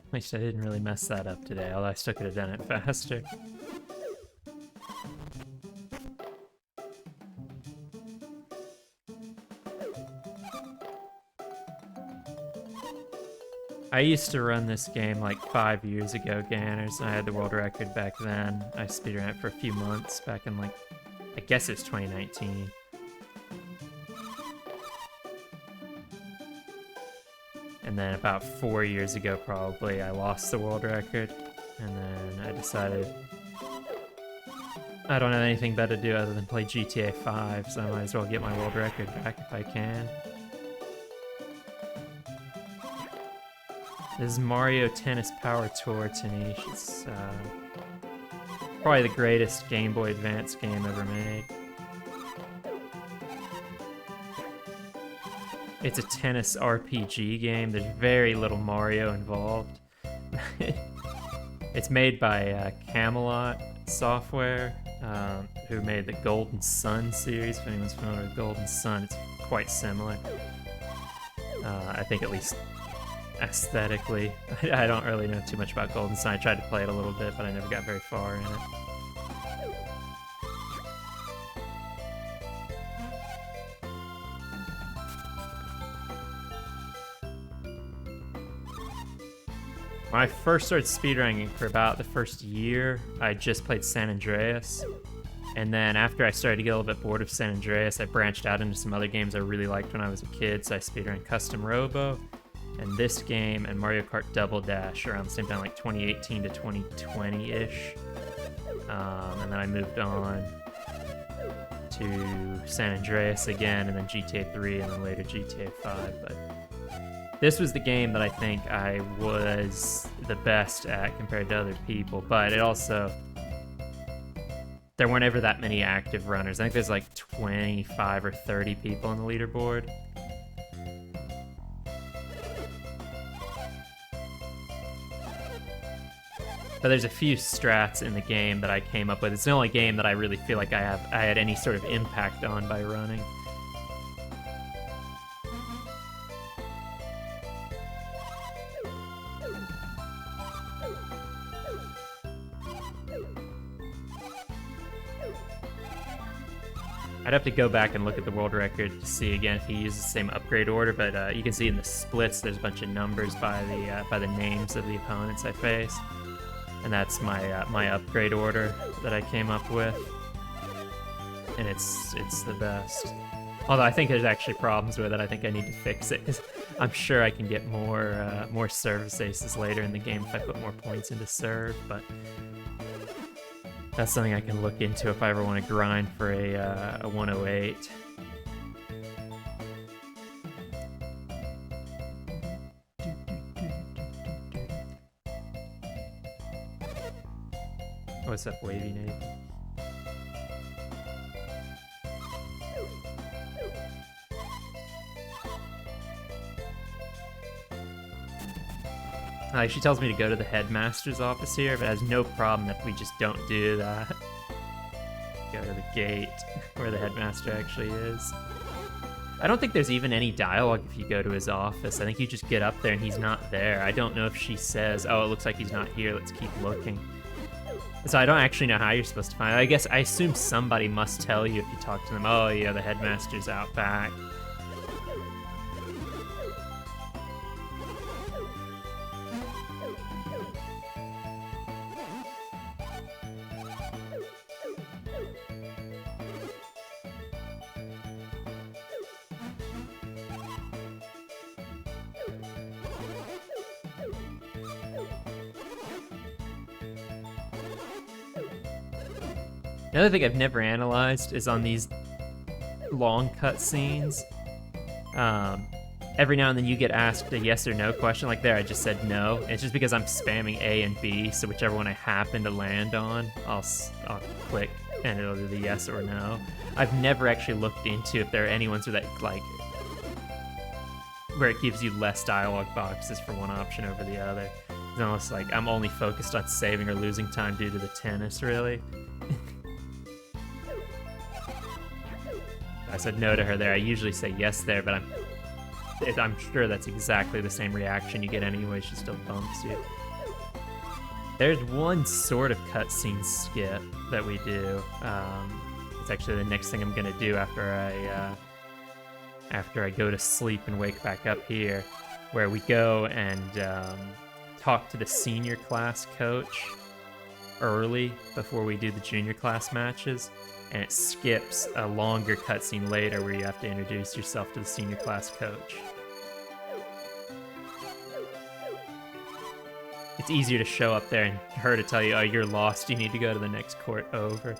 At least I didn't really mess that up today, although I still could have done it faster. I used to run this game like 5 years ago, Ganners, and I had the world record back then. I speedran it for a few months back in like, I guess it was 2019. And then about 4 years ago, probably, I lost the world record. And then I decided I don't have anything better to do other than play GTA 5, so I might as well get my world record back if I can. This is Mario Tennis Power Tour Tanish. It's probably the greatest Game Boy Advance game ever made. It's a tennis RPG game. There's very little Mario involved. It's made by Camelot Software, who made the Golden Sun series. If anyone's familiar with Golden Sun, it's quite similar. I think at least aesthetically. I don't really know too much about Golden Sun. I tried to play it a little bit, but I never got very far in it. When I first started speedrunning for about the first year, I just played San Andreas. And then after I started to get a little bit bored of San Andreas, I branched out into some other games I really liked when I was a kid. So I speedrun Custom Robo, and this game, and Mario Kart Double Dash around the same time, like 2018 to 2020-ish. And then I moved on to San Andreas again, and then GTA 3, and then later GTA 5. But this was the game that I think I was the best at compared to other people, but it also, there weren't ever that many active runners. I think there's like 25 or 30 people on the leaderboard. But there's a few strats in the game that I came up with. It's the only game that I really feel like I had any sort of impact on by running. I'd have to go back and look at the world record to see again if he uses the same upgrade order, but you can see in the splits there's a bunch of numbers by the names of the opponents I face. And that's my upgrade order that I came up with, and it's the best. Although I think there's actually problems with it. I think I need to fix it, because I'm sure I can get more service aces later in the game if I put more points into serve. But that's something I can look into if I ever want to grind for a 108. What's up, Wavy Nate? She tells me to go to the headmaster's office here, but has no problem if we just don't do that. Go to the gate where the headmaster actually is. I don't think there's even any dialogue if you go to his office. I think you just get up there and he's not there. I don't know if she says, oh, it looks like he's not here, let's keep looking. So I don't actually know how you're supposed to find it. I assume somebody must tell you if you talk to them, oh yeah, the headmaster's out back. Another thing I've never analyzed is on these long cutscenes. Every now and then you get asked a yes or no question. Like there, I just said no. It's just because I'm spamming A and B, so whichever one I happen to land on, I'll click and it'll do the yes or no. I've never actually looked into if there are any ones where that, like, where it gives you less dialogue boxes for one option over the other. It's almost like I'm only focused on saving or losing time due to the tennis, really. I said no to her there. I usually say yes there, but I'm sure that's exactly the same reaction you get anyway. She still bumps you. There's one sort of cutscene skip that we do. It's actually the next thing I'm gonna do after I go to sleep and wake back up here, where we go and talk to the senior class coach early before we do the junior class matches, and it skips a longer cutscene later where you have to introduce yourself to the senior class coach. It's easier to show up there and her to tell you, oh, you're lost, you need to go to the next court over.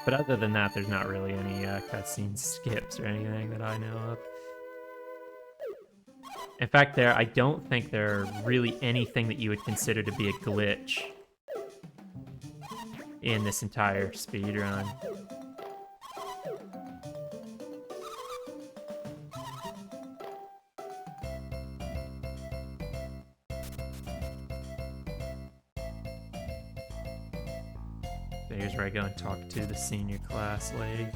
But other than that, there's not really any cutscene skips or anything that I know of. In fact, I don't think there are really anything that you would consider to be a glitch in this entire speedrun. Here's where I go and talk to the senior class lady.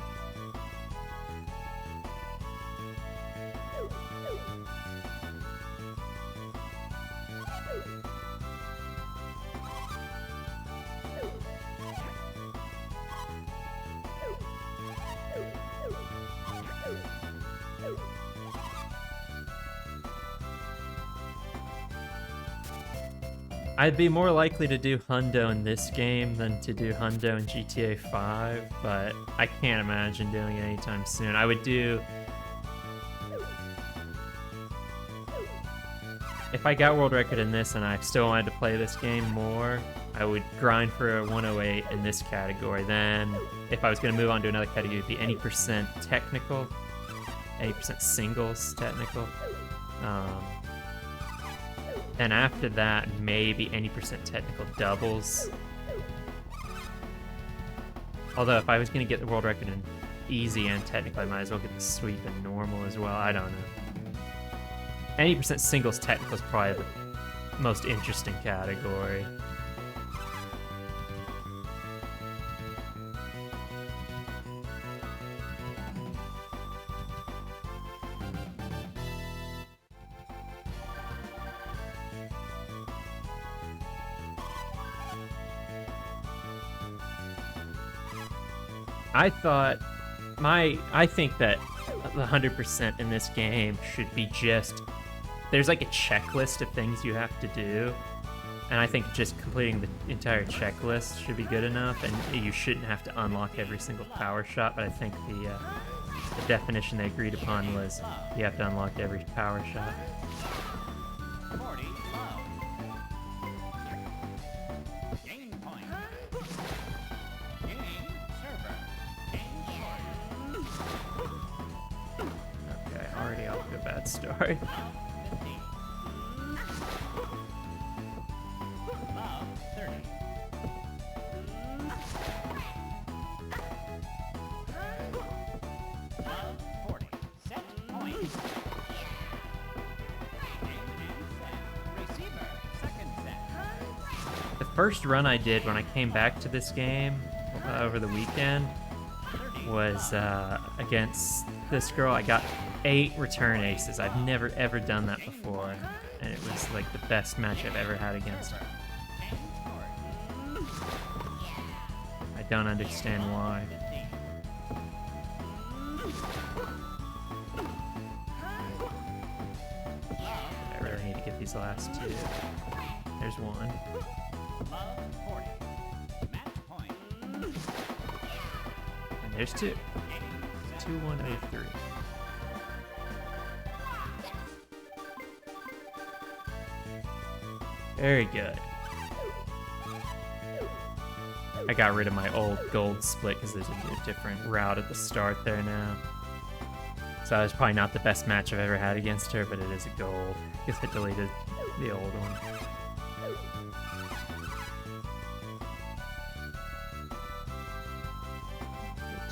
I'd be more likely to do Hundo in this game than to do Hundo in GTA 5, but I can't imagine doing it anytime soon. I would do... If I got world record in this and I still wanted to play this game more, I would grind for a 108 in this category. Then, if I was going to move on to another category, it would be any percent technical, 80% singles technical. And after that, maybe any percent technical doubles. Although if I was going to get the world record in easy and technical, I might as well get the sweep in normal as well. I don't know. Any percent singles technical is probably the most interesting category. I think that the 100% in this game should be just, there's like a checklist of things you have to do, and I think just completing the entire checklist should be good enough, and you shouldn't have to unlock every single power shot, but I think the definition they agreed upon was you have to unlock every power shot. Story. The first run I did when I came back to this game over the weekend was against this girl. I got 8 return aces. I've never ever done that before, and it was like the best match I've ever had against her. I don't understand why. I really need to get these last 2. There's one. And there's 2. 2-1-8-3. Very good. I got rid of my old gold split because there's a different route at the start there now. So that was probably not the best match I've ever had against her, but it is a gold. I guess I deleted the old one.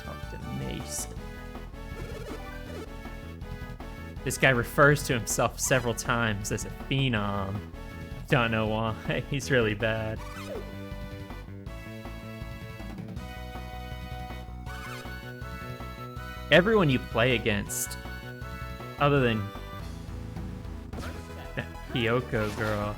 Talk to Mason. This guy refers to himself several times as a phenom. Don't know why. He's really bad. Everyone you play against, other than that Kyoko girl,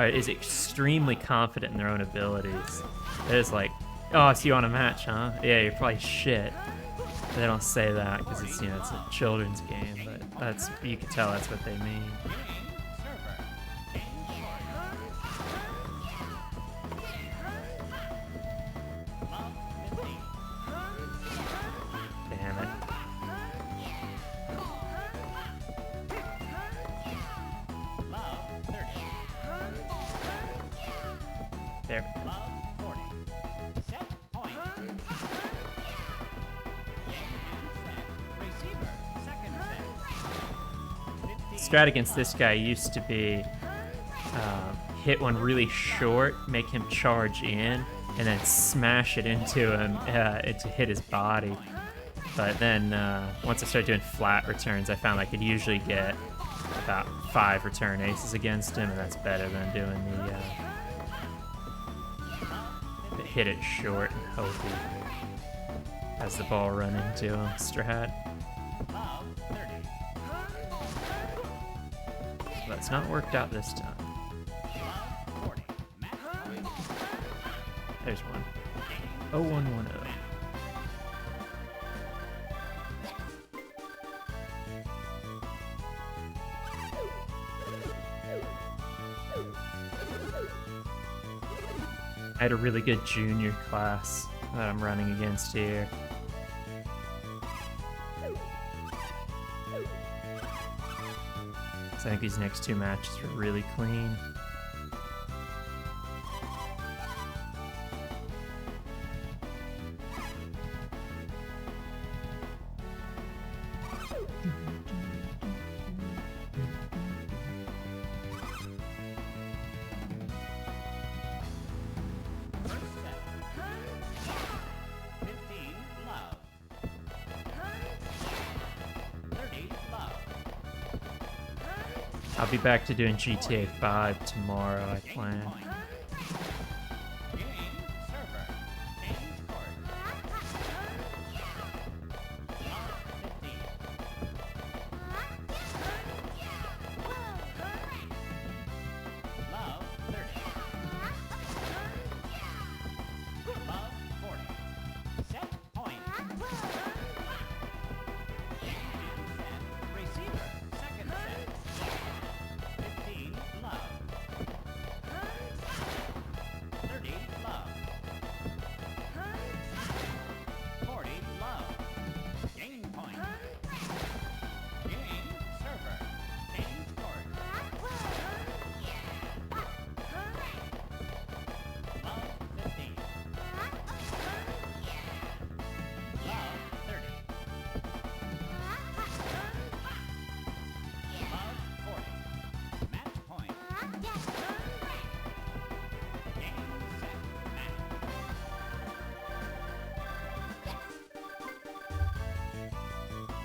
is extremely confident in their own abilities. It's like, oh, so you want a match, huh? Yeah, you're probably shit. But they don't say that because it's, you know, it's a children's game, but that's, you can tell that's what they mean. Damn it. There. Strat against this guy used to be hit one really short, make him charge in, and then smash it into him to hit his body. But then once I started doing flat returns, I found I could usually get about 5 return aces against him, and that's better than doing the hit it short and hope he has the ball run into him strat. That's not worked out this time. There's one. 0110. I had a really good junior class that I'm running against here. So I think these next 2 matches are really clean. I'll be back to doing GTA 5 tomorrow, I plan.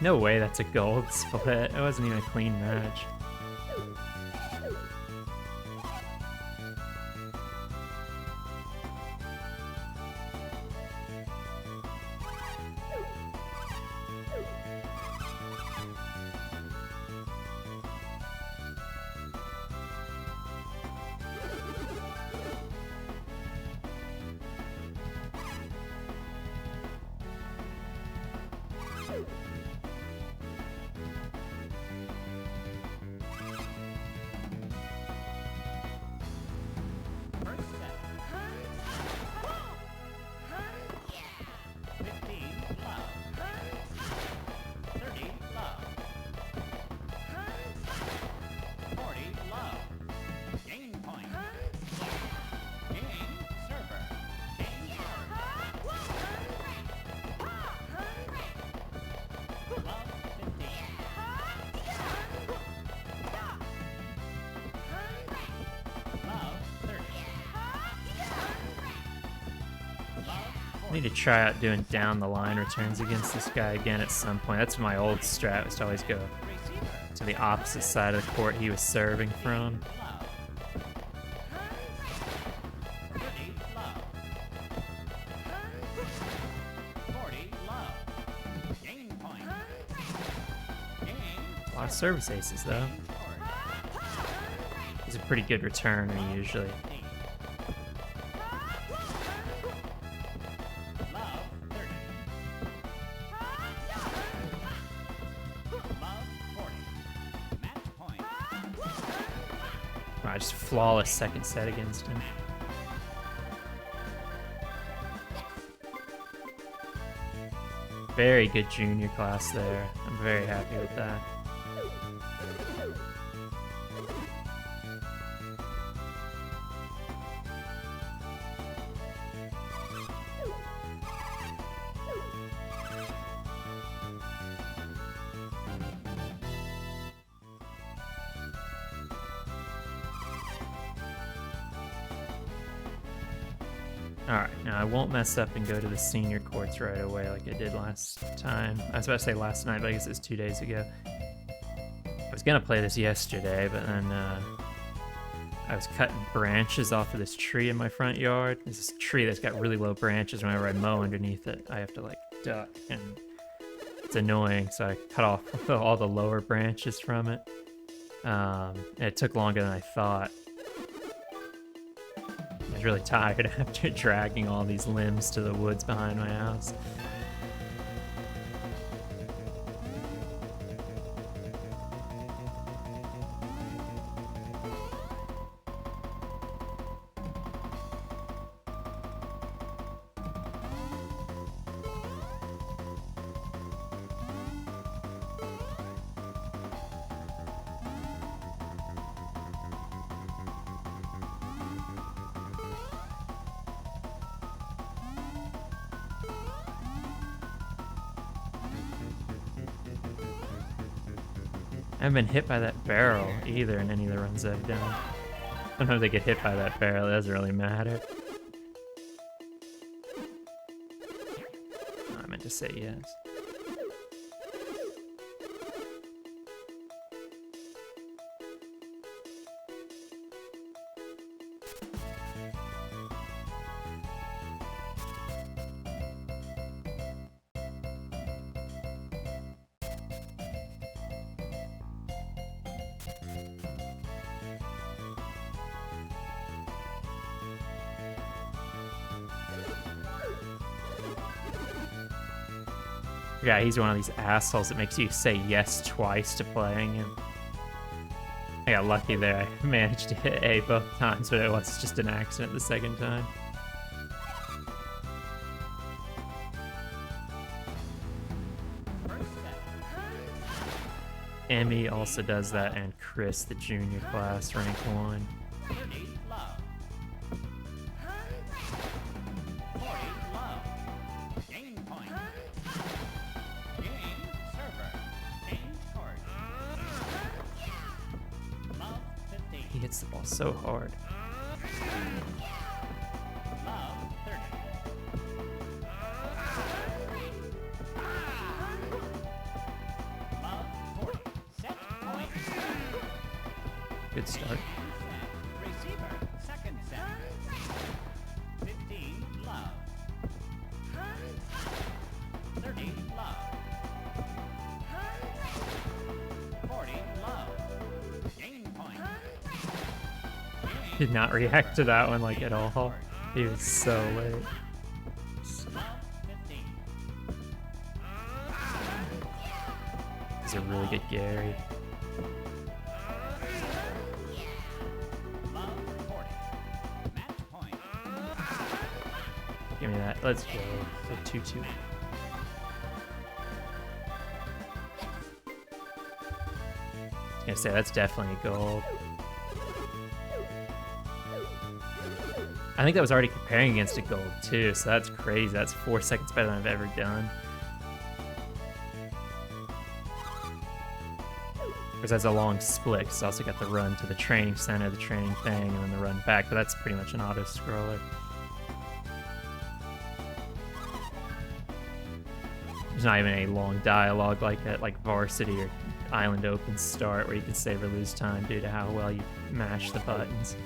No way that's a gold split. It wasn't even a clean match. I need to try out doing down the line returns against this guy again at some point. That's my old strat, was to always go to the opposite side of the court he was serving from. A lot of service aces, though. He's a pretty good returner, usually. Wow, just flawless second set against him. Very good junior class there. I'm very happy with that. Alright, now I won't mess up and go to the senior courts right away like I did last time. I was about to say last night, but I guess it was 2 days ago. I was gonna play this yesterday, but then I was cutting branches off of this tree in my front yard. There's this tree that's got really low branches. Whenever I mow underneath it, I have to like duck, and it's annoying, so I cut off all the lower branches from it. And it took longer than I thought. I was really tired after dragging all these limbs to the woods behind my house. I haven't been hit by that barrel either in any of the runs I've done. Sometimes I get hit by that barrel, it doesn't really matter. Oh, I meant to say yes. Yeah, he's one of these assholes that makes you say yes twice to playing him. I got lucky there. I managed to hit A both times, but it was just an accident the second time. Emmy also does that, and Chris, the junior class, rank 1. He hits the ball so hard. Good start. Did not react to that one like at all. He was so late. He's a really good Gary. Give me that. Let's go. So 2-2. I was gonna say that's definitely gold. I think that was already comparing against a gold too, so that's crazy. That's 4 seconds better than I've ever done. Because that's a long split, because I also got the run to the training center, the training thing, and then the run back, but that's pretty much an auto-scroller. There's not even a long dialogue like at like Varsity or Island Open Start where you can save or lose time due to how well you mash the buttons.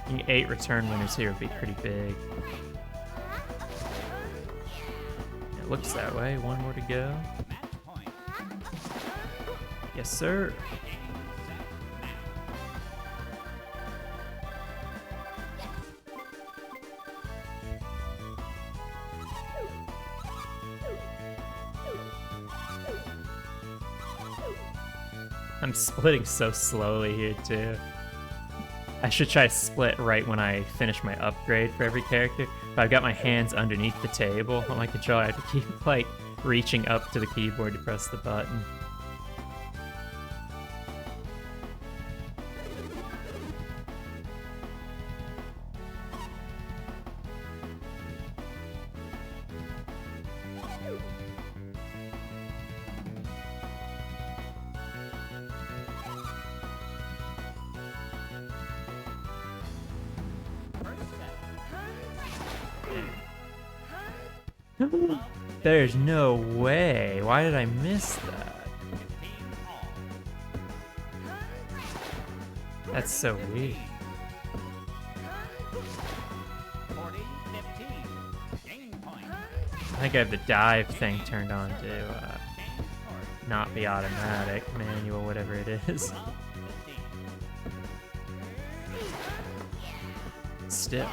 Getting 8 return winners here would be pretty big. It looks that way. One more to go. Yes, sir. I'm splitting so slowly here, too. I should try to split right when I finish my upgrade for every character, but I've got my hands underneath the table on my controller. I have to keep, like, reaching up to the keyboard to press the button. There's no way. Why did I miss that? That's so weird. I think I have the dive thing turned on to not be automatic, manual, whatever it is. Still.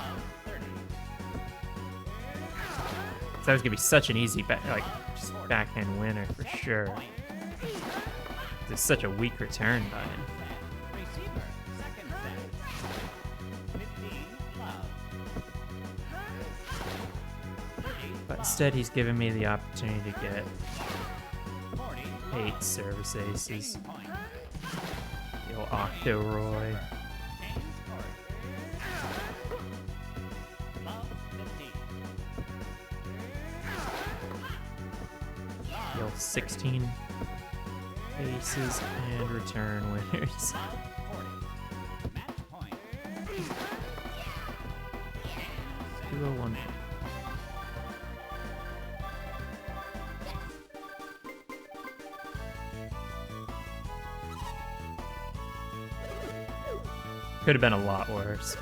That was gonna be such an easy backhand winner for sure. It's such a weak return by him. But instead, he's given me the opportunity to get 8 service aces. The old Octoroy. Deal 16 aces and return winners. $201. Could have been a lot worse.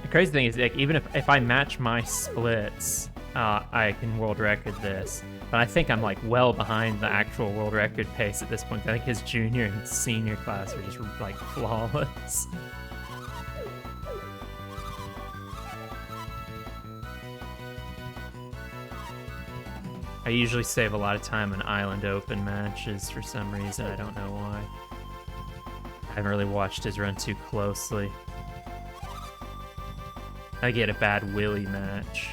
The crazy thing is, like, even if I match my splits, I can world record this. But I think I'm like well behind the actual world record pace at this point. I think his junior and senior class are just like flawless. I usually save a lot of time on Island Open matches for some reason. I don't know why. I haven't really watched his run too closely. I get a bad Willy match.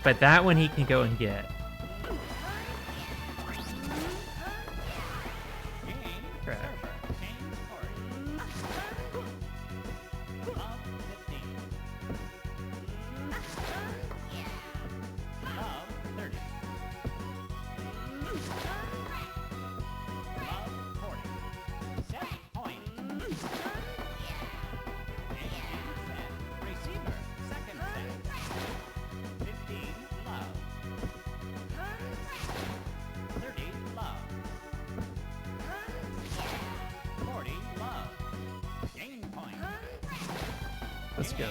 But that one he can go and get. Crap. Let's go.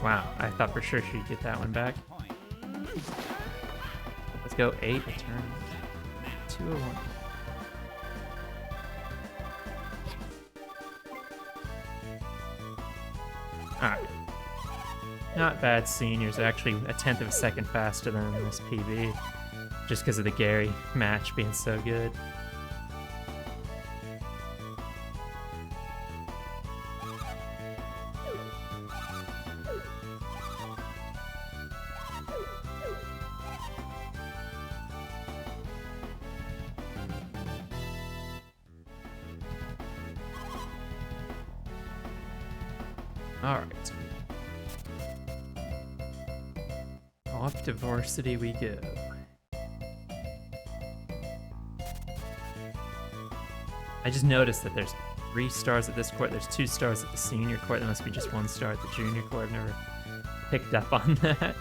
Wow, I thought for sure she'd get that one back. Let's go 8 return. 201. Alright. Not bad seniors, actually a 1/10 of a second faster than this PB. just because of the Gary match being so good. Alright. Off to varsity we go. I just noticed that there's 3 stars at this court, there's 2 stars at the senior court, there must be just 1 star at the junior court. I've never picked up on that.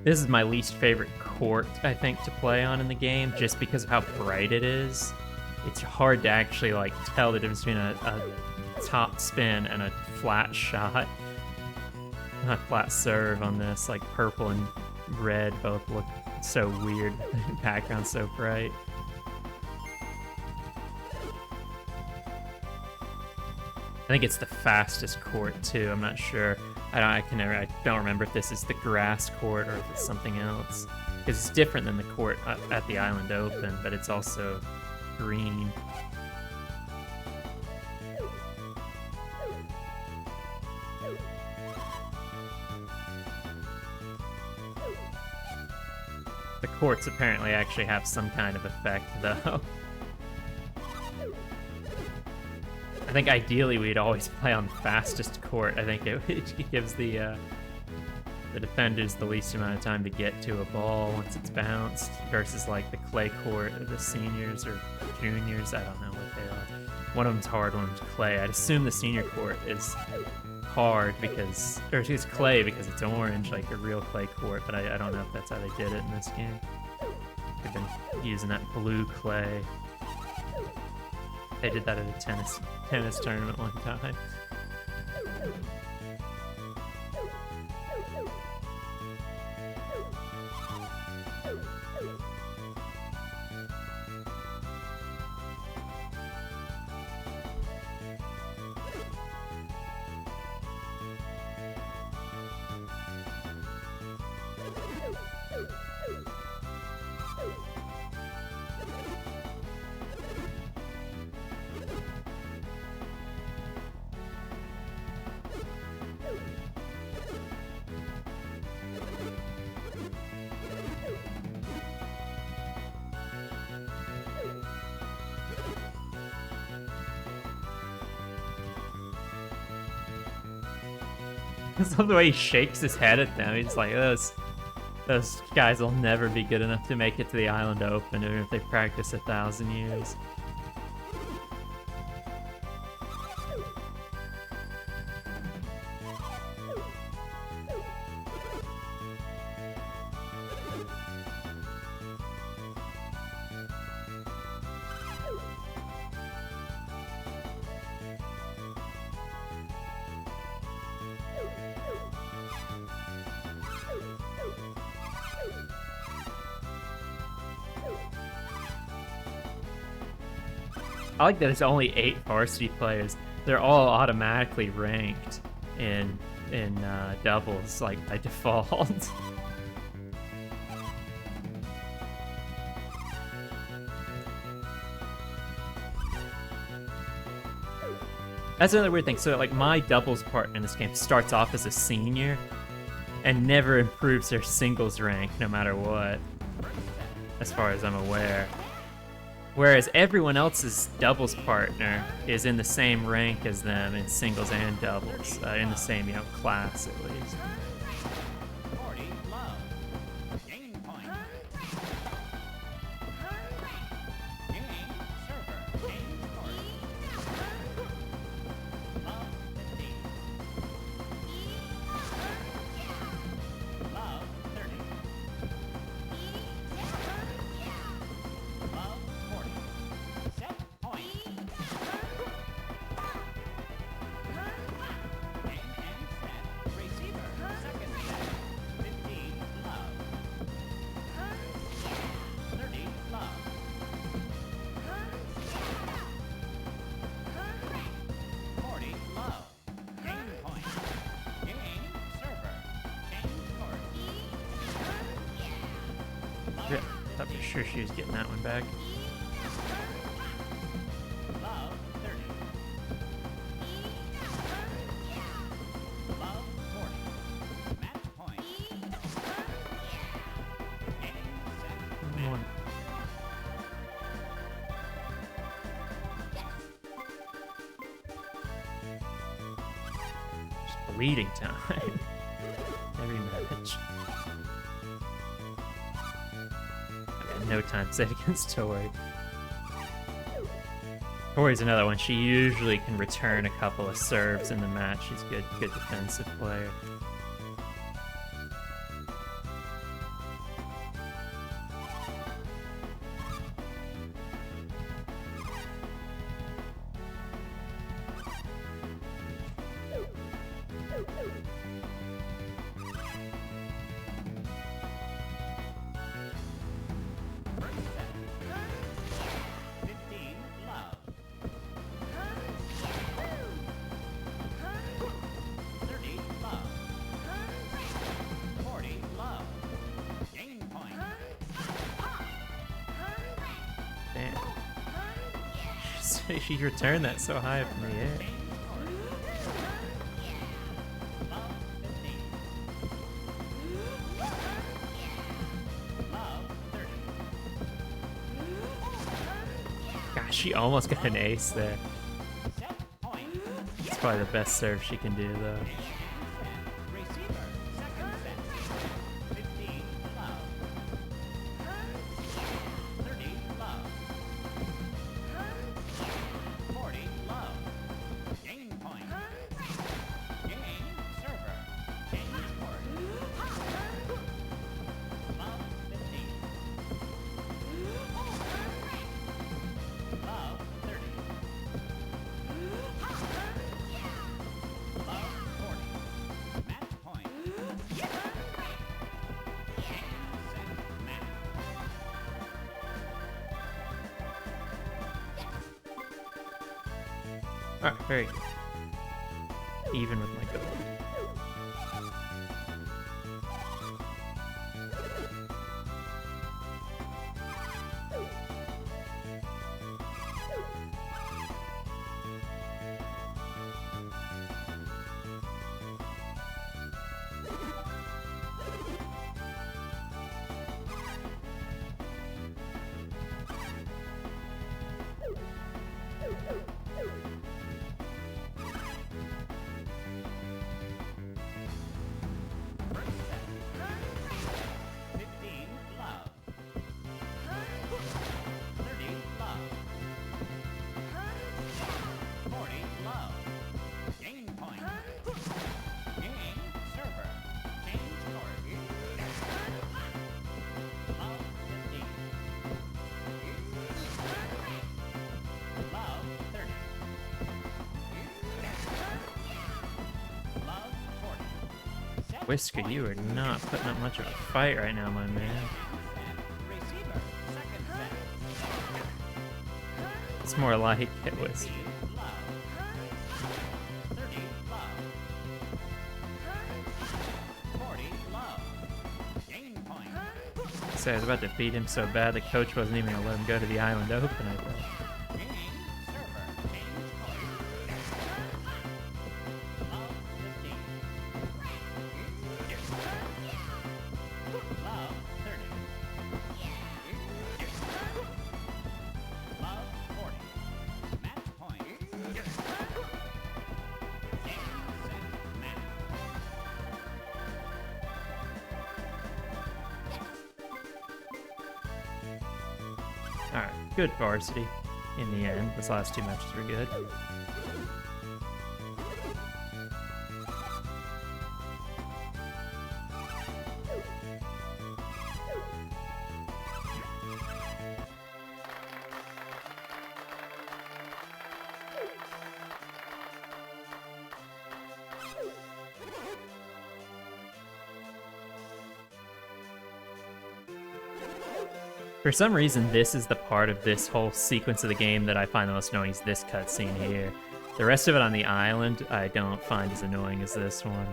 This is my least favorite court, I think, to play on in the game, just because of how bright it is. It's hard to actually, like, tell the difference between a top spin and a flat shot. A flat serve on this, like, purple and red both look so weird. The background's so bright. I think it's the fastest court, too. I'm not sure. I don't remember if this is the grass court or if it's something else. Because it's different than the court at the Island Open, but it's also green. The courts apparently actually have some kind of effect, though. I think ideally we'd always play on the fastest court. I think it gives the defenders the least amount of time to get to a ball once it's bounced, versus like the clay court or the seniors or juniors. I don't know what they are. One of them's hard, one of them's clay. I'd assume the senior court is hard because, or it's clay because it's orange, like a real clay court, but I don't know if that's how they did it in this game. They've been using that blue clay. They did that at a tennis tournament one time. I love the way he shakes his head at them. He's like, those guys will never be good enough to make it to the Island Open, even if they practice 1,000 years. I like that there's only 8 varsity players. They're all automatically ranked in doubles, like by default. That's another weird thing. So like my doubles partner in this game starts off as a senior and never improves their singles rank no matter what, as far as I'm aware. Whereas everyone else's doubles partner is in the same rank as them in singles and doubles, in the same, class at least. sure she was getting that one back. Love 30. Love 40. Match point. Game, set, One. Just bleeding time. Every match. I got no time set against Tori. Tori's another one. She usually can return a couple of serves in the match. She's good defensive player. first set. 15, love. 30, love. 40, love. Game point. Damn. She returned that so high up in the air. Game score. Love 15. Love 30. Gosh, she almost got an ace there. Set point. It's probably the best serve she can do, though. Receiver, second set. 15, love. 30, love. 40, love. Game point. Game, server. Game scored. Love 15. Love 30. Love 40. Match point. Game, set, match. Alright, very good. Even with my goal. First set. 15, love. 30, love. 40, love. Game point. Game, server. Game scored. Love 15. Love 30. Love 40. Set Whisker, point. you are not putting up much of a fight right now, my man. Receiver, second set. It's more like it was. 15, love. 30, love. 40, love. Game point. So I was about to beat him so bad the coach wasn't even gonna let him go to the Island Open, I thought. Game, server, game scored. Love 15. Love 30. Love 40. Match point. Game, set, match. Alright, good varsity. In the end, those last two matches were good. For some reason, this is the part of this whole sequence of the game that I find the most annoying, is this cutscene here. The rest of it on the island, I don't find as annoying as this one.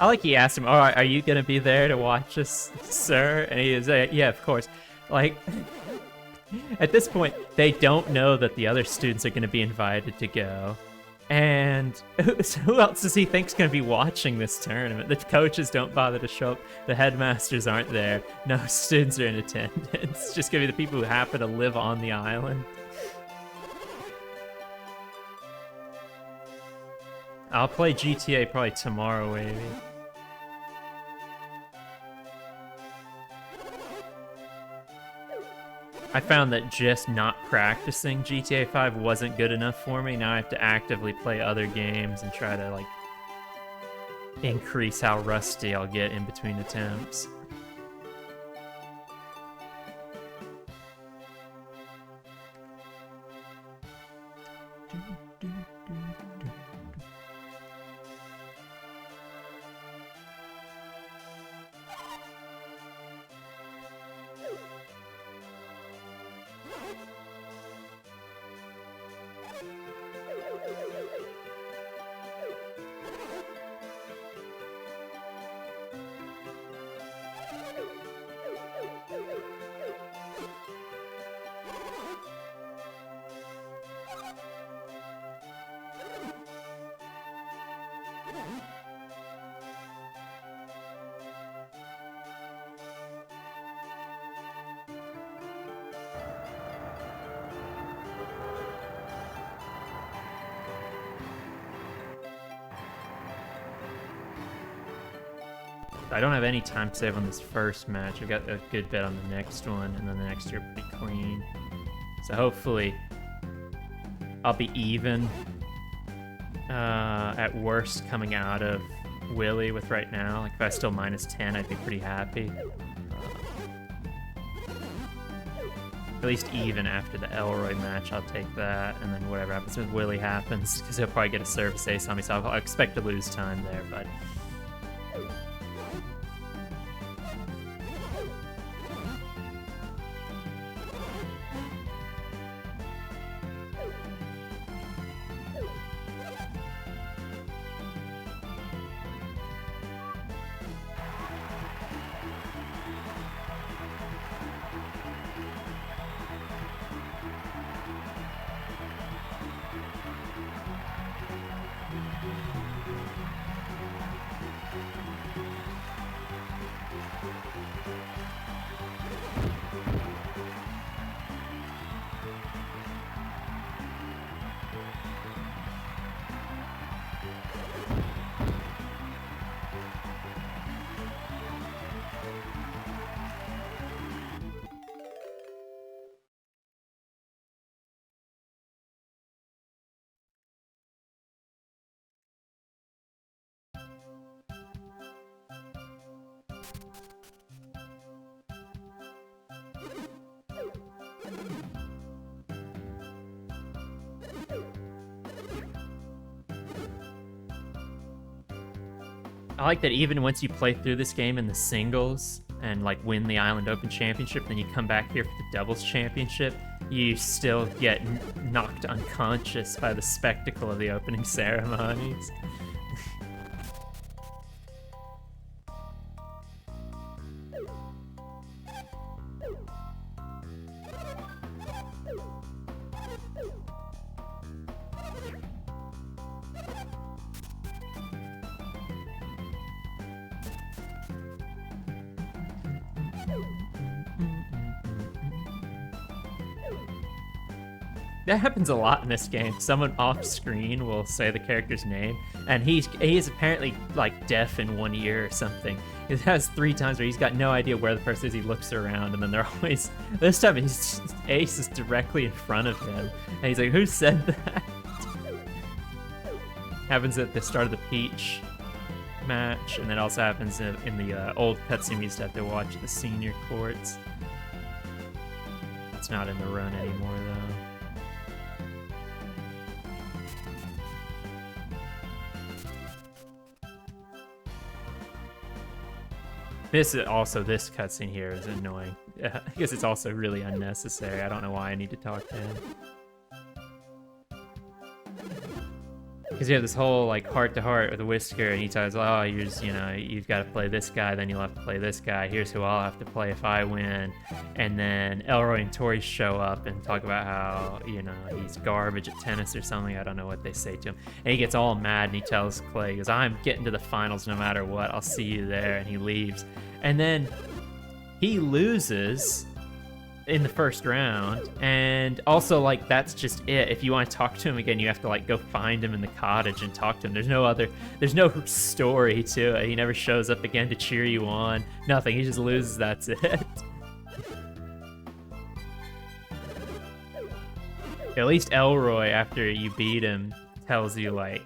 I like he asked him, "All right, are you gonna be there to watch us, sir?" And he was like, "Yeah, of course." Like, at this point, they don't know that the other students are gonna be invited to go. And so who else does he think's going to be watching this tournament? The coaches don't bother to show up. The headmasters aren't there. No students are in attendance. It's just going to be the people who happen to live on the island. I'll play GTA probably tomorrow, maybe. I found that just not practicing GTA 5 wasn't good enough for me. Now I have to actively play other games and try to, like, increase how rusty I'll get in between attempts. I don't have any time save on this first match. I've got a good bet on the next one, and then the next year pretty clean. So hopefully I'll be even. At worst, coming out of Willy with right now. Like if I was still minus 10, I'd be pretty happy. At least even after the Elroy match, I'll take that, and then whatever happens with Willy happens, because he'll probably get a service ace on me, so I'll expect to lose time there, but... I like that even once you play through this game in the singles and like win the Island Open Championship, then you come back here for the doubles championship, you still get knocked unconscious by the spectacle of the opening ceremonies. That happens a lot in this game. Someone off screen will say the character's name, and he is apparently like deaf in one ear or something. It has 3 times where he's got no idea where the person is. He looks around, and then they're always, this time his ace is directly in front of him, and he's like, "Who said that?" Happens at the start of the Peach match, and then also happens in the old cutscene we used to have to watch at the senior courts. That's not in the run anymore, though. This cutscene here is annoying. I guess it's also really unnecessary. I don't know why I need to talk to him. Because you have this whole like heart to heart with Whisker, and he tells, "Oh, you've got to play this guy, then you'll have to play this guy. Here's who I'll have to play if I win." And then Elroy and Tori show up and talk about how he's garbage at tennis or something. I don't know what they say to him, and he gets all mad and he tells Clay, he goes, "I'm getting to the finals no matter what. I'll see you there." And he leaves, and then he loses in the first round, and also like that's just it. If you want to talk to him again, you have to like go find him in the cottage and talk to him. There's no story to it. He never shows up again to cheer you on. Nothing. He just loses. That's it. At least Elroy, after you beat him, tells you like,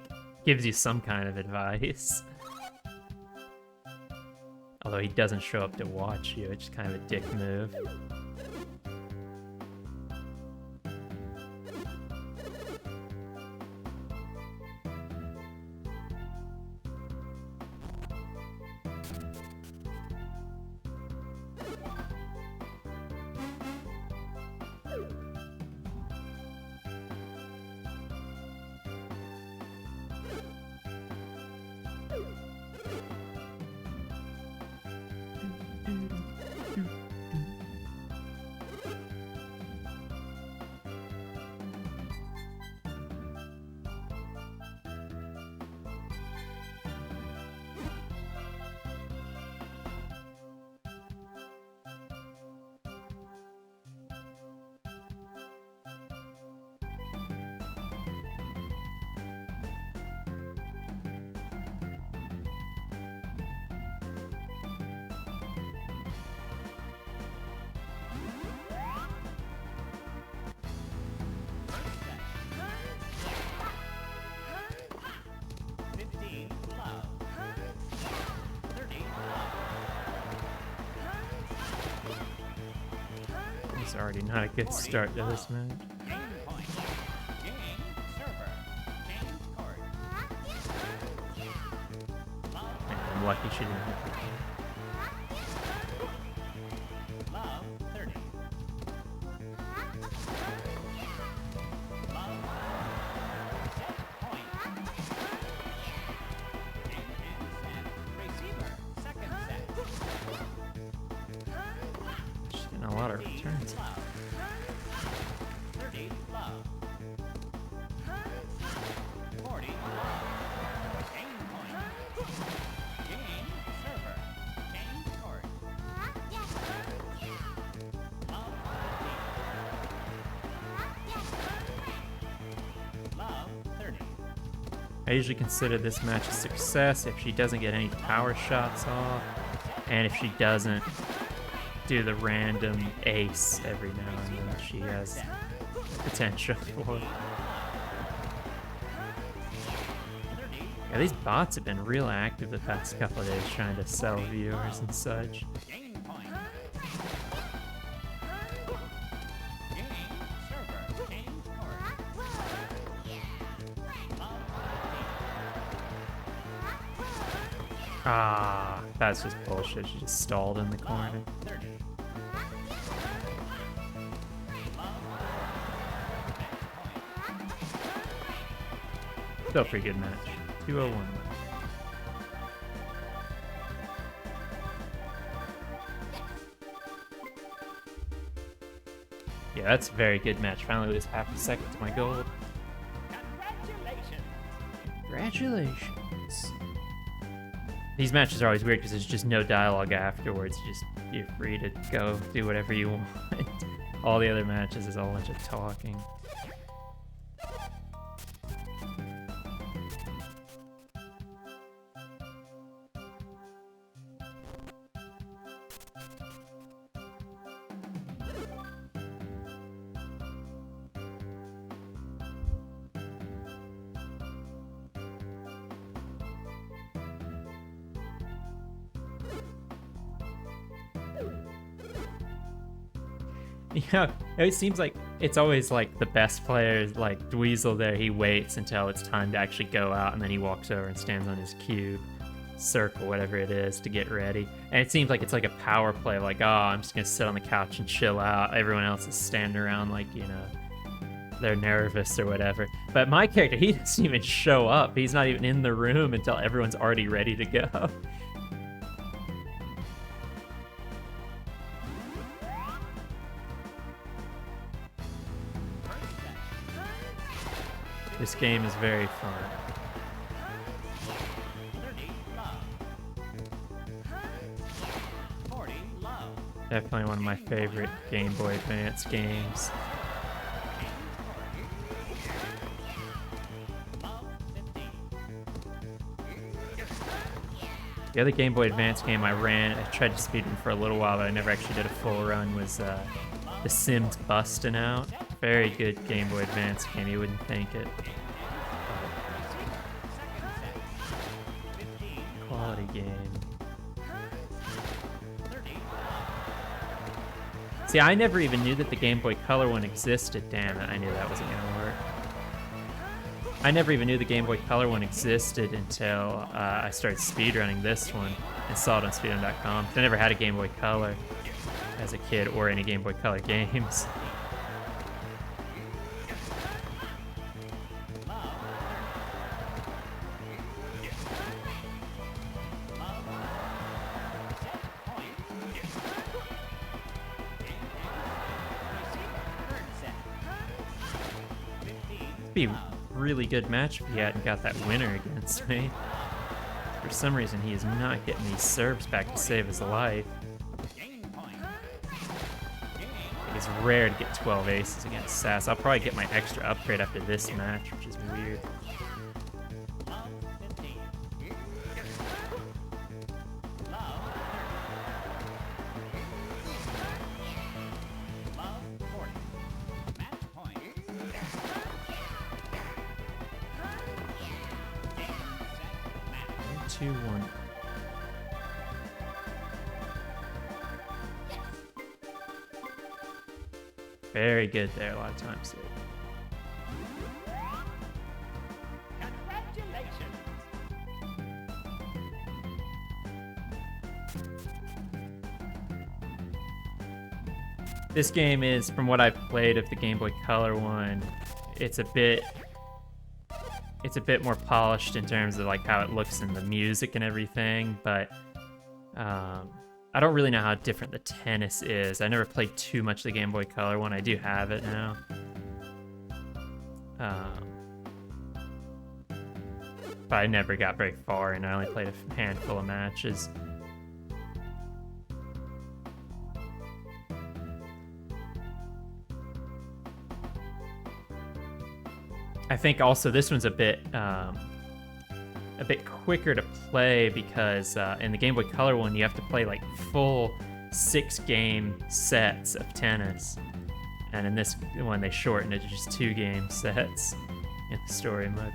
gives you some kind of advice. Although he doesn't show up to watch you, it's just kind of a dick move. It's already not a good start to this match. Game point. Game server. Change court. I'm lucky she didn't hit the game. Love 30. Love. Set point. Game and set. Receiver. Second set. She's getting a lot of returns. Love. 30. Love. 40. Game point. Game server. Change court. Love 50. Love 30. I usually consider this match a success if she doesn't get any power shots off, and if she doesn't do the random ace every now and then she has potential for. Yeah, these bots have been real active the past couple of days trying to sell viewers and such. Game point. Game server. Change court. Love Ah, that's just bullshit. She just stalled in the corner. 30. Still a pretty good match. 201. Yeah, that's a very good match. Finally lose half a second to my goal. Congratulations. Congratulations. These matches are always weird because there's just no dialogue afterwards. You're free to go do whatever you want. All the other matches is a whole bunch of talking. Yeah, it seems like it's always like the best players, like Dweezil there, he waits until it's time to actually go out, and then he walks over and stands on his cube, circle, whatever it is, to get ready. And it seems like it's like a power play, like, oh, I'm just gonna sit on the couch and chill out. Everyone else is standing around like, they're nervous or whatever. But my character, he doesn't even show up. He's not even in the room until everyone's already ready to go. This game is very fun. 30 low. 40 low. Definitely one of my favorite Game Boy Advance games. The other Game Boy Advance game I tried to speedrun for a little while, but I never actually did a full run, was The Sims Bustin' Out. Very good Game Boy Advance game, you wouldn't think it. Quality game. See, I never even knew that the Game Boy Color one existed. Damn it, I knew that wasn't gonna work. I never even knew the Game Boy Color one existed until I started speedrunning this one and saw it on speedrun.com. I never had a Game Boy Color as a kid or any Game Boy Color games. Be a really good match if he hadn't got that winner against me. For some reason, he is not getting these serves back to save his life. It's rare to get 12 aces against Sass. I'll probably get my extra upgrade after this match, which is weird. Very good there, a lot of times. Congratulations. This game is, from what I've played of the Game Boy Color one, it's a bit more polished in terms of like how it looks in the music and everything, but I don't really know how different the tennis is. I never played too much the Game Boy Color one. I do have it now. But I never got very far, and I only played a handful of matches. I think also this one's a bit quicker to play because in the Game Boy Color one, you have to play like full 6-game sets of tennis. And in this one, they shortened it to just 2-game sets in the story mode.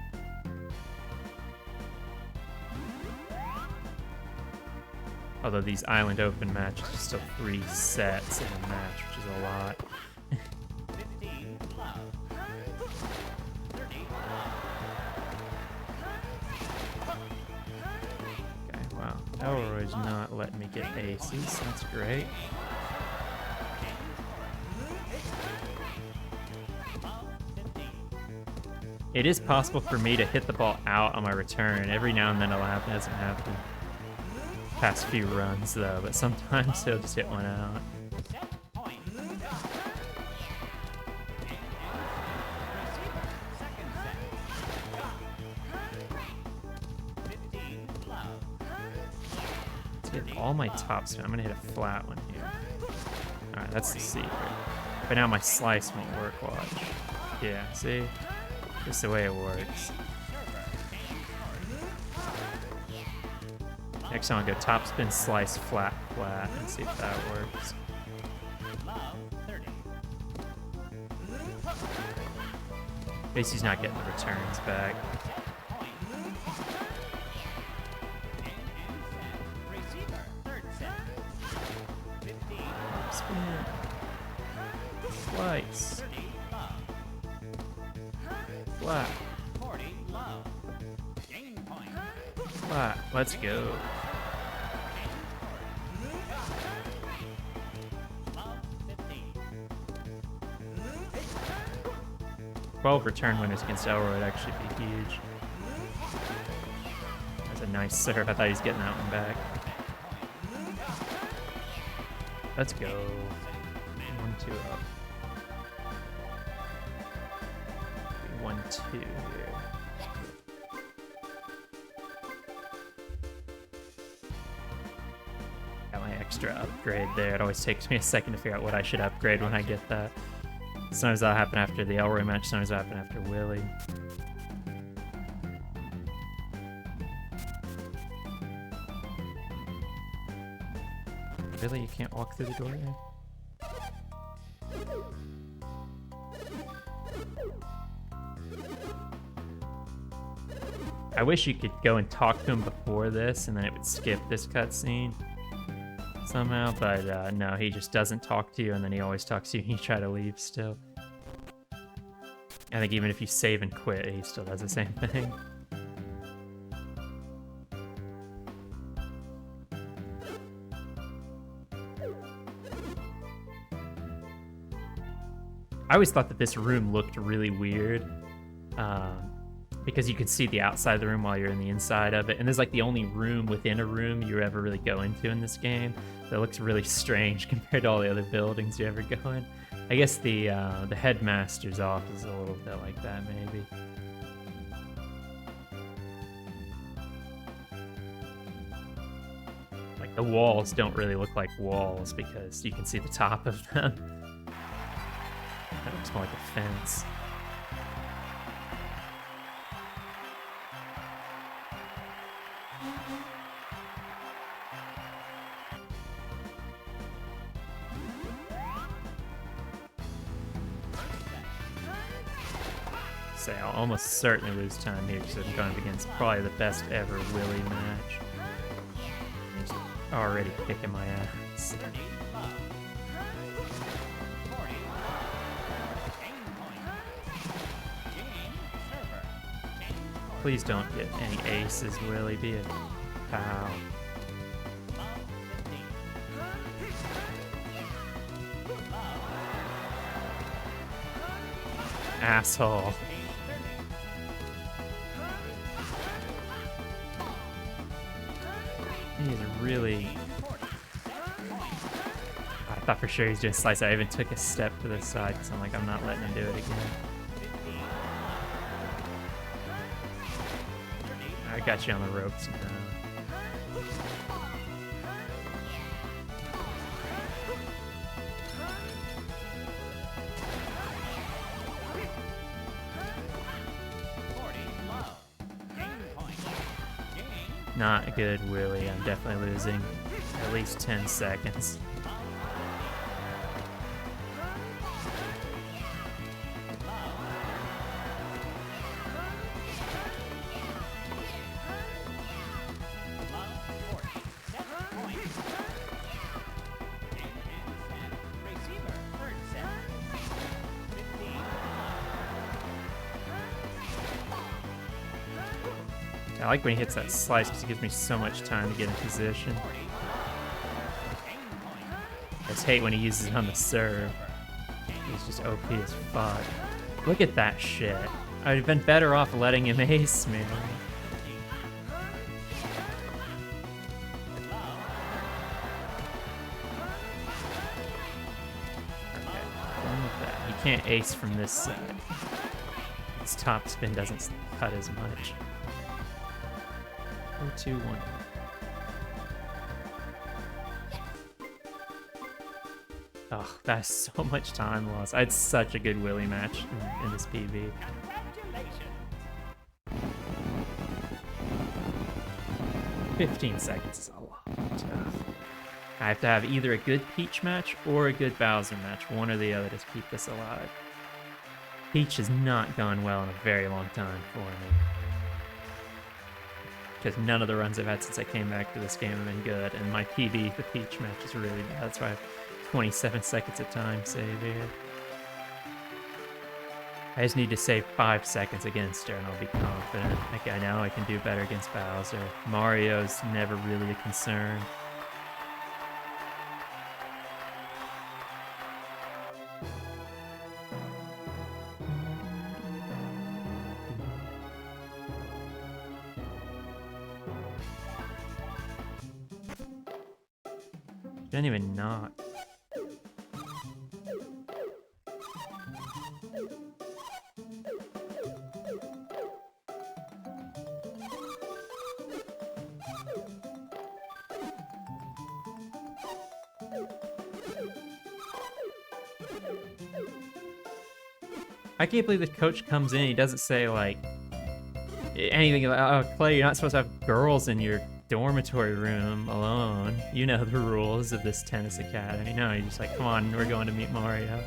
Although these Island Open matches are still 3 sets in a match, which is a lot. 15 low. 30 Okay, wow. Elroy's not letting me get aces. That's great. It is possible for me to hit the ball out on my return. Every now and then it'll happen. It hasn't happened past few runs though, but sometimes he'll just hit one out. Let's hit all my top spin. I'm gonna hit a flat one here. Alright, that's the secret. But now my slice won't work, watch. Yeah, see? Just the way it works. Next time I'll go top spin, slice, flat, flat, and see if that works. Basically, not getting the returns back. Spin. Slice. Flat. Flat. Let's go. 12 return winners against Elroy would actually be huge. That's a nice serve. I thought he was getting that one back. Let's go. 1-2 up. 1-2 here. Got my extra upgrade there. It always takes me a second to figure out what I should upgrade when I get that. Sometimes that'll happen after the Elroy match, sometimes that'll happen after Willie. Really? You can't walk through the door there? I wish you could go and talk to him before this, and then it would skip this cutscene somehow, but no, he just doesn't talk to you, and then he always talks to you, and you try to leave still. I think even if you save and quit, he still does the same thing. I always thought that this room looked really weird, because you can see the outside of the room while you're in the inside of it, and there's like the only room within a room you ever really go into in this game that looks really strange compared to all the other buildings you ever go in. I guess the headmaster's office is a little bit like that, maybe. Like the walls don't really look like walls because you can see the top of them. That looks more like a fence. Say I'll almost certainly lose time here because I'm going up against probably the best ever Willie match. He's already kicking my ass. Please don't get any aces, Willie. Be a pal. Asshole. He's really... I thought for sure he's doing slice. I even took a step to the side because I'm like, I'm not letting him do it again. I got you on the ropes now. Not a good Willie. I'm definitely losing at least 10 seconds. I like when he hits that slice because it gives me so much time to get in position. I just hate when he uses it on the serve. He's just OP as fuck. Look at that shit. I'd have been better off letting him ace me. Okay, done with that. He can't ace from this side. His top spin doesn't cut as much. 2-1. Oh, that's so much time lost. I had such a good Willie match in this PB. 15 seconds is a lot. I have to have either a good Peach match or a good Bowser match, one or the other, to keep this alive. Peach has not gone well in a very long time for me. Because none of the runs I've had since I came back to this game have been good, and my PB, the Peach match, is really bad. That's why I have 27 seconds of time save here. I just need to save 5 seconds against her, and I'll be confident. Like, I know I can do better against Bowser. Mario's never really a concern. Didn't even knock. I can't believe the coach comes in, he doesn't say, like, anything like, oh, Clay, you're not supposed to have girls in your dormitory room alone. You know the rules of this tennis academy. No, he's just like, come on, we're going to meet Mario.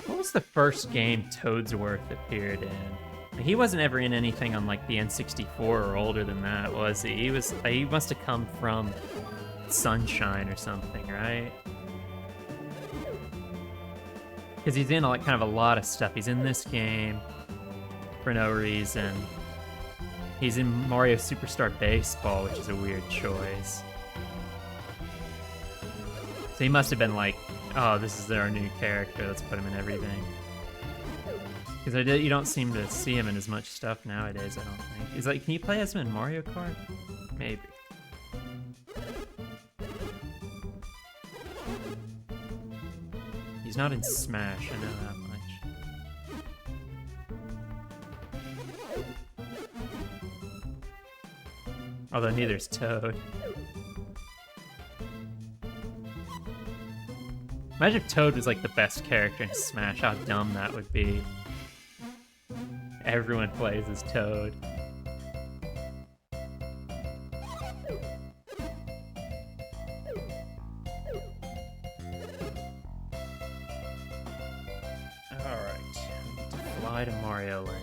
What was the first game Toadsworth appeared in? He wasn't ever in anything on like the N64 or older than that, was he? He must have come from Sunshine or something, right? Because he's in like kind of a lot of stuff. He's in this game for no reason. He's in Mario Superstar Baseball, which is a weird choice. So he must have been like, oh, this is our new character, let's put him in everything. Because you don't seem to see him in as much stuff nowadays, I don't think. Is like, can you play as him in Mario Kart? Maybe. He's not in Smash, I know that much. Although neither's Toad. Imagine if Toad was like the best character in Smash, how dumb that would be. Everyone plays as Toad. Alright, fly to Mario Land.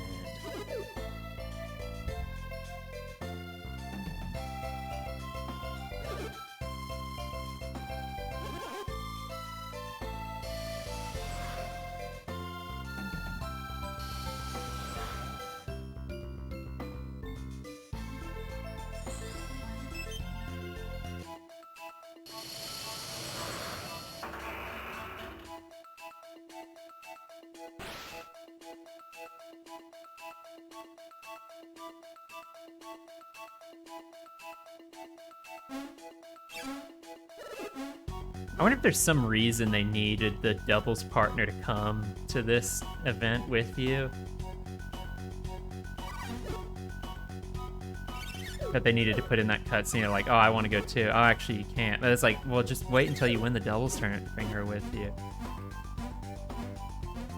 I wonder if there's some reason they needed the doubles partner to come to this event with you. That they needed to put in that cutscene, like, oh, I want to go too. Oh, actually, you can't. But it's like, well, just wait until you win the doubles tournament, bring her with you.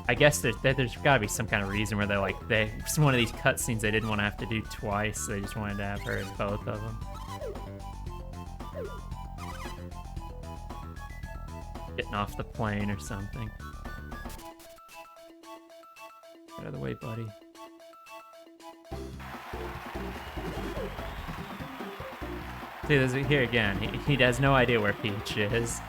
I guess there's got to be some kind of reason where they're like, it's one of these cutscenes they didn't want to have to do twice, so they just wanted to have her in both of them. Getting off the plane or something. Get out of the way, buddy. See, there's here again. He has no idea where Peach is.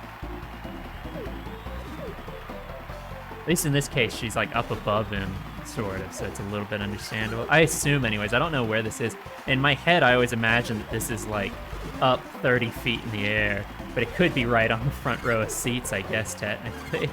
At least in this case, she's like up above him, sort of, so it's a little bit understandable. I assume, anyways. I don't know where this is. In my head, I always imagine that this is like up 30 feet in the air, but it could be right on the front row of seats, I guess, technically.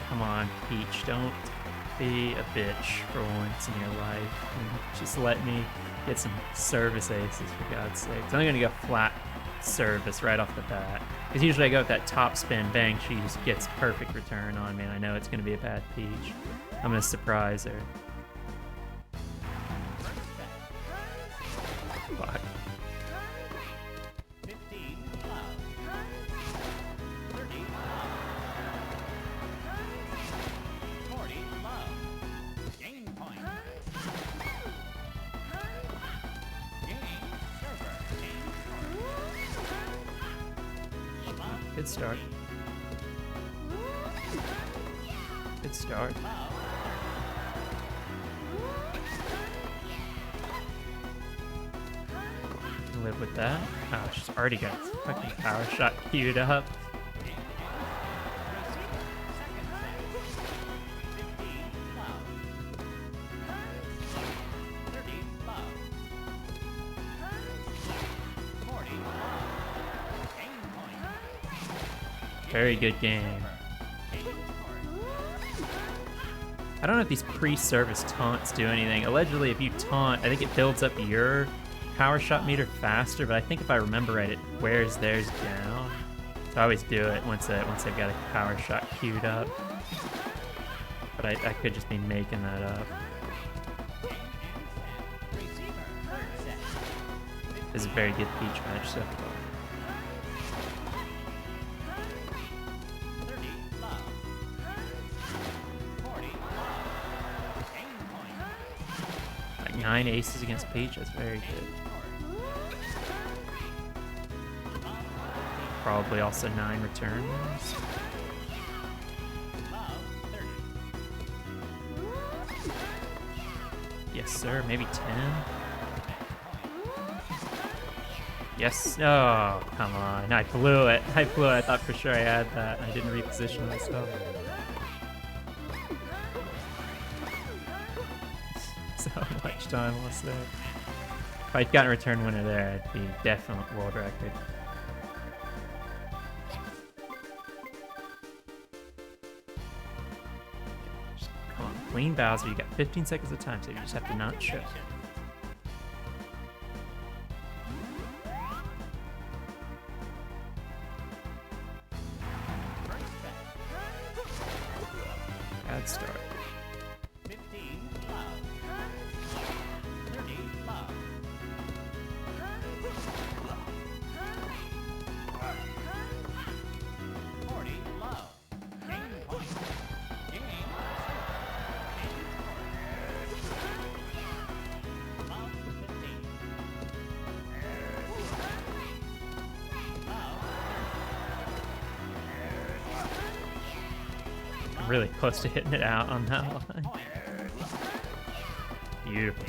Come on, Peach, don't be a bitch for once in your life. And just let me get some service aces, for God's sake. It's only gonna go flat service right off the bat. Because usually I go with that top spin, bang, she just gets perfect return on me, and I know it's going to be a bad Peach. I'm going to surprise her. Fuck. 15 love. 30 love. 40 love. Game point. Game server. Game short. Love. Good start. Good start. Live with that. Oh, she's already got fucking power shot queued up. Very good game. I don't know if these pre-service taunts do anything. Allegedly, if you taunt, I think it builds up your power shot meter faster, but I think if I remember right, it wears theirs down. So I always do it once they've got a power shot queued up. But I could just be making that up. This is a very good Peach match so far. Like 9 aces against Peach, that's very good. Probably also 9 returns. Yes, sir. Maybe 10. Yes. Oh, come on. I blew it. I blew it. I thought for sure I had that. I didn't reposition myself. So much time lost there. If I'd gotten a return winner there, it'd be definite world record. Come on, Queen Bowser, you got 15 seconds of time, so you just have to not choke. Bad start. 15 love. 30 love. 40 love. Game point. Game love 15. I'm really close to hitting it out on that line. Beautiful.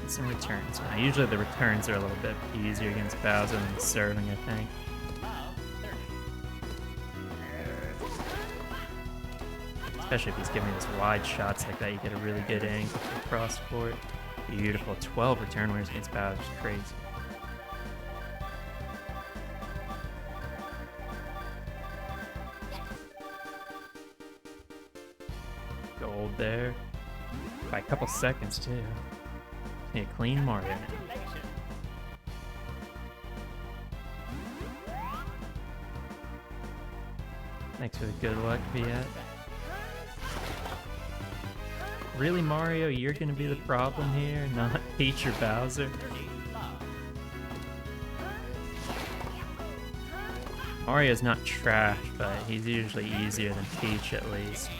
Some returns. Now, usually the returns are a little bit easier against Bowser than serving, I think. Especially if he's giving me those wide shots like that, you get a really good angle for cross court. Beautiful. 12 return winners against Bowser. It's crazy. Gold there. By a couple seconds, too. Yeah, clean Mario now. Thanks for the good luck, Viet. Really, Mario, you're gonna be the problem here, not Peach or Bowser? Mario's not trash, but he's usually easier than Peach at least.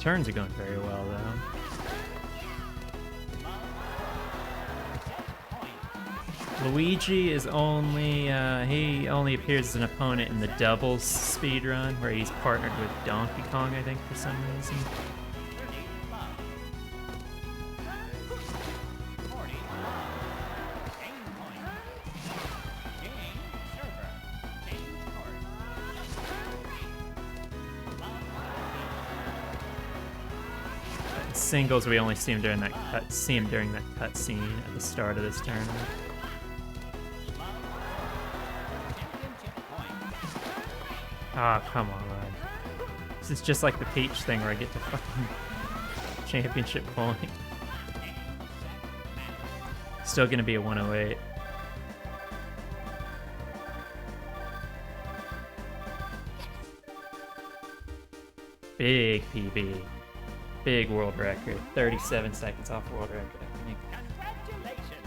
turns are going very well, though. Luigi is only, he only appears as an opponent in the doubles speedrun, where he's partnered with Donkey Kong, I think, for some reason. Singles, we only see him during that cutscene at the start of this tournament. Ah, oh, come on. This is just like the Peach thing where I get to fucking championship point. Still gonna be a 108. Big PB. Big world record. 37 seconds off world record, I think. Congratulations.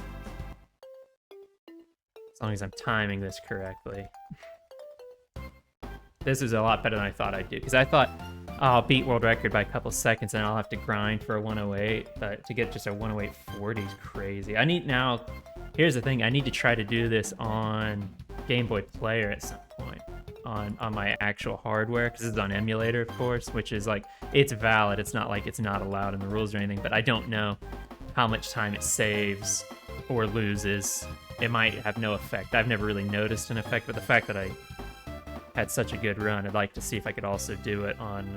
As long as I'm timing this correctly. This is a lot better than I thought I'd do, because I thought, oh, I'll beat world record by a couple seconds and I'll have to grind for a 108, but to get just a 108.40 is crazy. I need now, here's the thing, I need to try to do this on Game Boy Player at some point, on my actual hardware, because this is on emulator, of course, which is like, it's valid, it's not like it's not allowed in the rules or anything, but I don't know how much time it saves or loses. It might have no effect. I've never really noticed an effect, but the fact that I had such a good run, I'd like to see if I could also do it on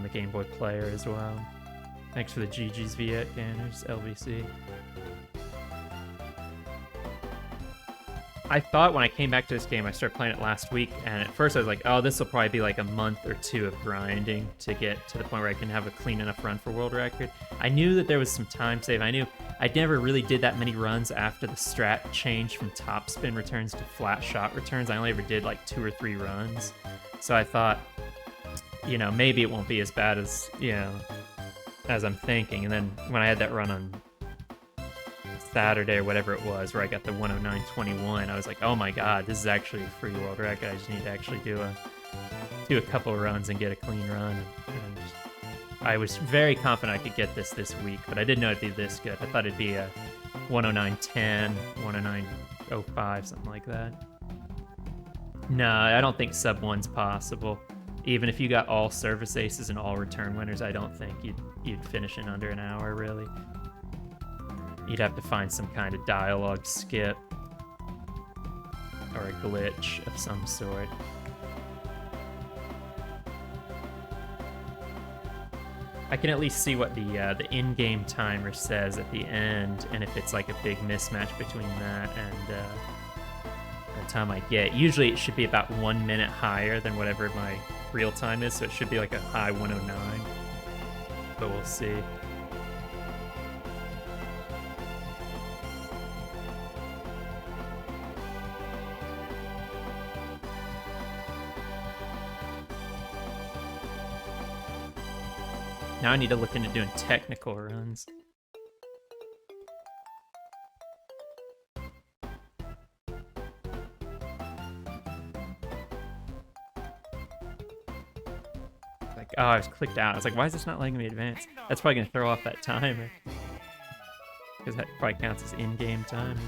the Game Boy Player as well. Thanks for the GG's Viet Ganners, LVC. I thought when I came back to this game, I started playing it last week, and at first I was like, oh, this will probably be like a month or two of grinding to get to the point where I can have a clean enough run for world record. I knew that there was some time save. I knew I never really did that many runs after the strat changed from top spin returns to flat shot returns. I only ever did like 2 or 3 runs. So I thought, you know, maybe it won't be as bad as, you know, as I'm thinking. And then when I had that run on Saturday or whatever it was, where I got the 109.21, I was like, oh my god, this is actually a free world record. I just need to actually do a couple of runs and get a clean run. And I was very confident I could get this week, but I didn't know it'd be this good. I thought it'd be a 109.10, 109.05, something like that. No, I don't think sub 1's possible. Even if you got all service aces and all return winners, I don't think you'd finish in under an hour, really. You'd have to find some kind of dialogue skip or a glitch of some sort. I can at least see what the in-game timer says at the end, and if it's like a big mismatch between that and the time I get. Usually it should be about 1 minute higher than whatever my real time is, so it should be like a high 109, but we'll see. Now I need to look into doing technical runs. Like, oh, I was clicked out. I was like, why is this not letting me advance? That's probably going to throw off that timer. Because that probably counts as in-game time.